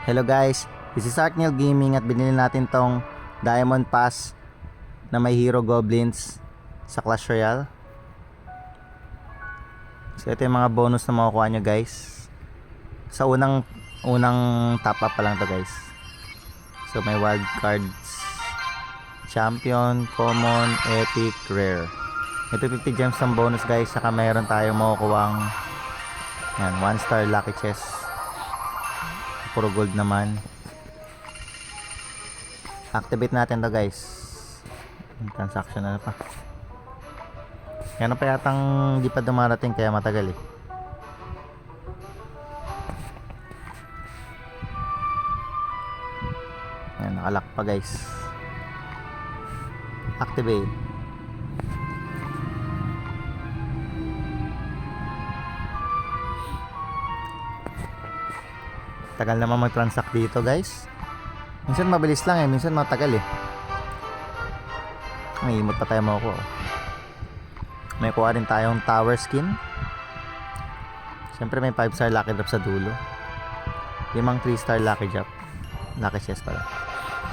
Hello guys, this is Arkneil Gaming at binili natin tong Diamond Pass na may Hero Goblins sa Clash Royale. So ito yung mga bonus na makukuha nyo guys. Sa unang top up pa lang to guys. So may wild cards, champion, common, epic, rare. Ito 50 gems ng bonus guys. Saka mayroon tayong makukuhang 1 star lucky chest. Puro gold naman. Activate natin to guys. Transaction na pa. Yan pa yatang di pa dumarating kaya matagal eh. Yan, nakalock pa guys. Activate. Tagal naman mag-transact dito guys. Minsan mabilis lang eh, minsan matagal eh. May emote pa tayo makukuha. May kuha rin tayong tower skin. Siyempre may 5 star lucky drop sa dulo. 5 3 star lucky drop. Lucky chest pala.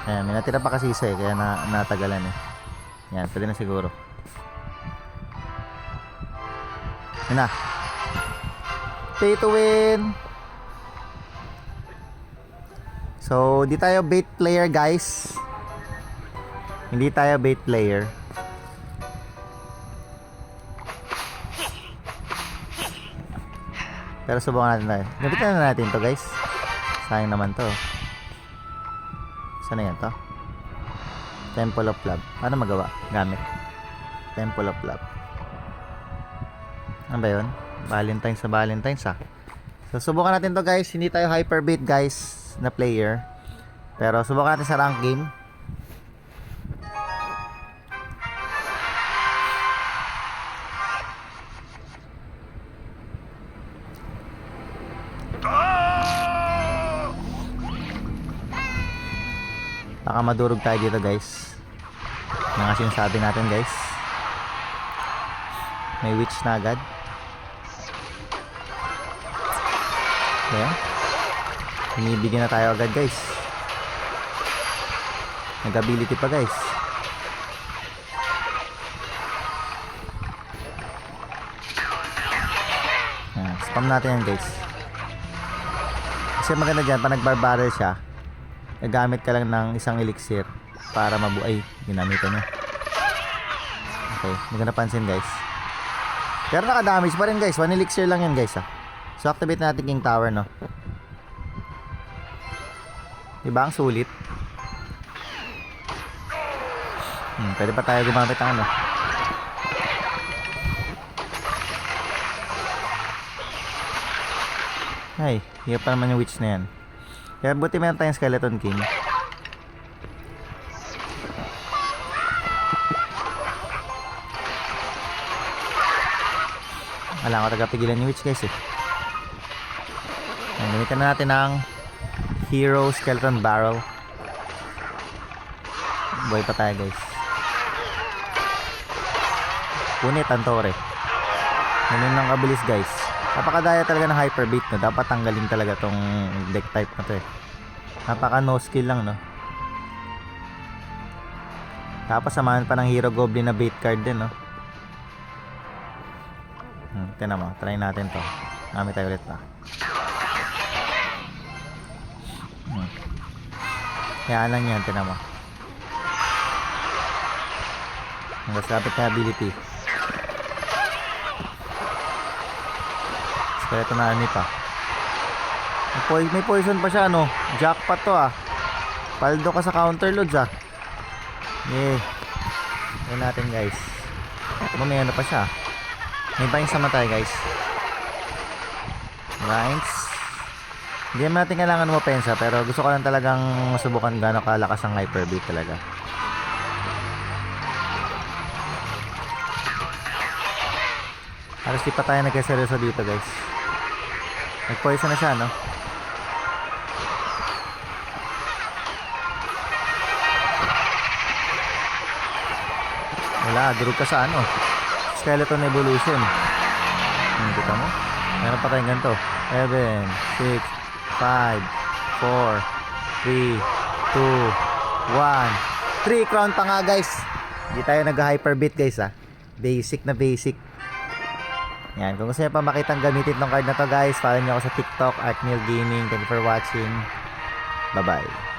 Ayan, may natira pa kasi isa eh, kaya natagalan eh. Yan, pwede na siguro. Yan na. Pay to win. So, di tayo bait player guys. Hindi tayo bait player. Pero subukan natin tayo. Gabitan na natin to guys. Sayang naman to. Saan na yan to? Temple of Love. Paano magawa? Gamit. Temple of Love. Ano ba yun? Valentine's sa Valentine's ah. So, subukan natin to guys. Hindi tayo hyper bait guys na player. Pero subukan natin sa rank game. Baka madurog tayo dito guys. Mga sinasabi natin guys. May witch na agad. Okay. Binibigyan na tayo agad guys. Nag-ability pa guys. Spam natin yan guys. Kasi maganda dyan, pag nag-barbarrel siya, gagamit ka lang ng isang elixir para mabuhay. Ginamitan niya. Okay, maganda pansin guys. Pero naka-damage pa rin guys. 1 elixir lang yan guys ah. So activate natin King Tower no. Diba ang sulit? Pwede pa tayo gumamit ng ano. Ay, hirap pa naman yung witch na yan. Kaya buti meron tayong Skeleton King. Wala ko tagapigilan yung witch guys eh. Gamitan na natin ng Hero Skeleton Barrel. Buhay pa tayo guys. Punit ang tore. Ganun lang kabilis guys. Napakadaya talaga ng hyper bait no. Dapat tanggalin talaga tong deck type na to eh. Napaka no skill lang no. Tapos samahan pa ng Hero Goblin na bait card din no. Tignan mo, try natin to. Gamit tayo ulit pa. Kaya lang yan, tignan mo. Nagkasapit na ability. Skeleton na army pa. May poison pa siya no. Jackpot to ah. Paldo ka sa counter loads ah. Yeah. Ayan natin guys. May ano pa siya. May binds naman tayo guys. Binds. Hindi natin kailangan mapensa. Pero gusto ko lang talagang masubukan gano'ng kalakas ang hyper beat talaga. Halos di pa tayo nagkaseryoso dito guys. Nag-poison na siya no. Wala, durog ka sa ano Skeleton Evolution. Kita mo? Meron pa tayong ganito 7, 6, 5, 4, 4, 3, 2, 1. 3 crown pa nga guys. Hindi tayo nag-hyperbit guys ha. Basic na basic. Yan, kung gusto niyo pa makitang gamitin tong card na to guys, follow niyo ako sa TikTok, Artmeal Gaming. Thank you for watching. Bye bye.